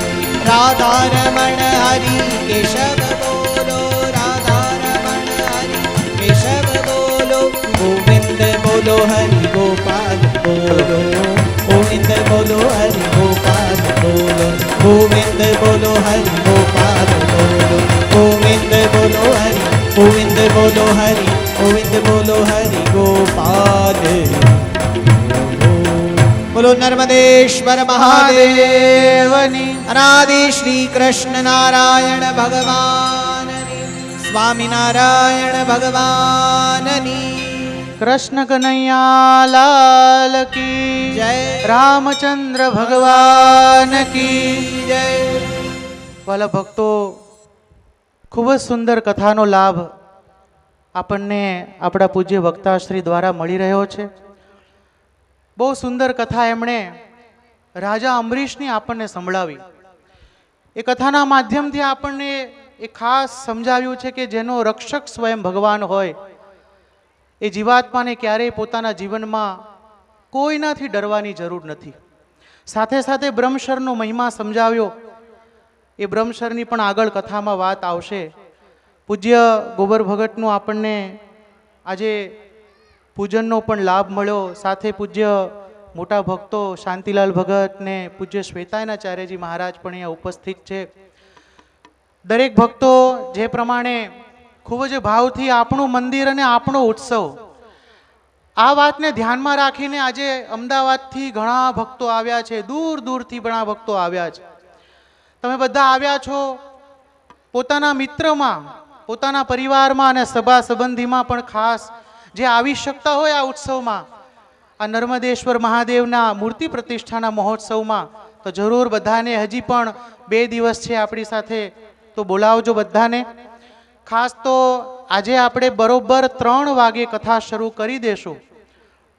राधा रमण हरि केशव बोलो, राधा रमण हरि केशव बोलो, गोविंद बोलो हरि गोपाल बोलो, गोविंद बोलो हरि गोपाल बोलो, गोविंद बोलो हरि गोपाल बोलो, गोविंद बोलो हरि, गोविंद बोलो हरि, गोविंद बोलो हरि गोपाल बोलो. नर्मदेश्वर महादेवनी अनादि श्री कृष्ण नारायण भगवाननी, स्वामी नारायण भगवाननी, कृष्ण कन्हैया लाल की जय, रामचंद्र भगवान की जय. वाला भक्तो, खूब ज सुंदर कथानो लाभ આપણને આપણા પૂજ્ય વક્તાશ્રી દ્વારા મળી રહ્યો છે. બહુ સુંદર કથા એમણે રાજા અમરીશની આપણને સંભળાવી. એ કથાના માધ્યમથી આપણને એ ખાસ સમજાવ્યું છે કે જેનો રક્ષક સ્વયં ભગવાન હોય એ જીવાત્માને ક્યારેય પોતાના જીવનમાં કોઈનાથી ડરવાની જરૂર નથી. સાથે સાથે બ્રહ્મશરનો મહિમા સમજાવ્યો. એ બ્રહ્મશરની પણ આગળ કથામાં વાત આવશે. પૂજ્ય ગોબર ભગતનું આપણને આજે પૂજનનો પણ લાભ મળ્યો. સાથે પૂજ્ય મોટા ભક્તો શાંતિલાલ ભગત ને પૂજ્ય શ્વેતાયનાચાર્યજી મહારાજ પણ અહીંયા ઉપસ્થિત છે. દરેક ભક્તો જે પ્રમાણે ખૂબ જ ભાવથી આપણું મંદિર અને આપણો ઉત્સવ, આ વાતને ધ્યાનમાં રાખીને આજે અમદાવાદથી ઘણા ભક્તો આવ્યા છે, દૂર દૂરથી ઘણા ભક્તો આવ્યા છે. તમે બધા આવ્યા છો પોતાના મિત્રમાં, પોતાના પરિવારમાં અને સભા સંબંધીમાં પણ ખાસ જે આવી શકતા હોય આ ઉત્સવમાં, આ નર્મદેશ્વર મહાદેવના મૂર્તિ પ્રતિષ્ઠાના મહોત્સવમાં, તો જરૂર બધાને હજી પણ 2 દિવસ છે આપણી સાથે, તો બોલાવજો બધાને. ખાસ તો આજે આપણે બરોબર 3 વાગે કથા શરૂ કરી દેશું.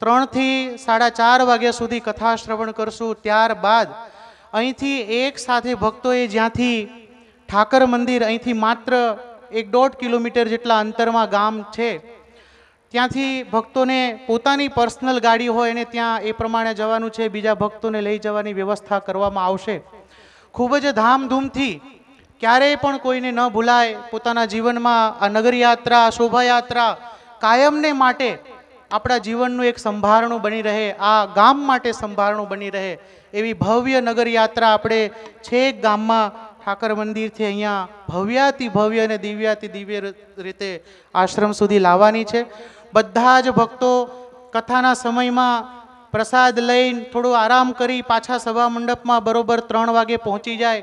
3 થી 4:30 વાગ્યા સુધી કથા શ્રવણ કરશું. ત્યારબાદ અહીંથી એક સાથે ભક્તોએ જ્યાંથી ઠાકર મંદિર અહીંથી માત્ર 1-1.5 કિલોમીટર જેટલા અંતરમાં ગામ છે, ત્યાંથી ભક્તોને પોતાની પર્સનલ ગાડી હોય અને ત્યાં એ પ્રમાણે જવાનું છે. બીજા ભક્તોને લઈ જવાની વ્યવસ્થા કરવામાં આવશે. ખૂબ જ ધામધૂમથી, ક્યારેય પણ કોઈને ન ભૂલાય પોતાના જીવનમાં આ નગરયાત્રા, શોભાયાત્રા કાયમને માટે આપણા જીવનનું એક સંભારણું બની રહે, આ ગામ માટે સંભારણું બની રહે એવી ભવ્ય નગરયાત્રા આપણે છેક ગામમાં ઠાકર મંદિરથી અહીંયા ભવ્યાતિ ભવ્ય અને દિવ્યાતિ દિવ્ય રીતે આશ્રમ સુધી લાવવાની છે. બધા જ ભક્તો કથાના સમયમાં પ્રસાદ લઈને થોડું આરામ કરી પાછા સભા મંડપમાં બરોબર 3 વાગે પહોંચી જાય.